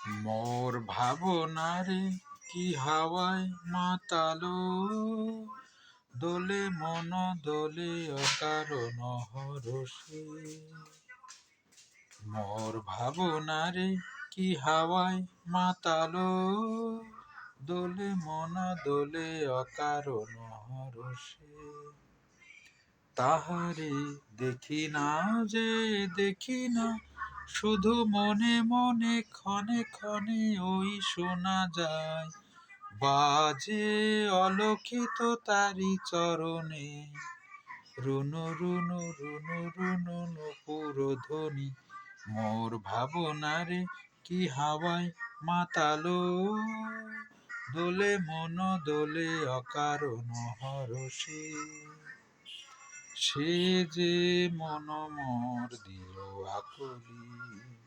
মোর ভাবনারে কি হাওয়ায় মাতালো, দোলে মন দোলে অকারণ হরষে। মোর ভাবনারে কি হাওয়ায় মাতালো, দোলে মন দোলে অকারণ হরষে। তাহারে দেখি না যে দেখি না, শুধু মনে মনে ক্ষণে ক্ষণে ওই শোনা যায় বাজে অলক্ষিত তারি চরণে। রুনু রুনু রুনু রুনু নুপুর ধ্বনি, মোর ভাবনারে কি হাওয়ায় মাতালো, দোলে মন দোলে অকারণ হরষে। সে যে মন মোর দিল আকুলি।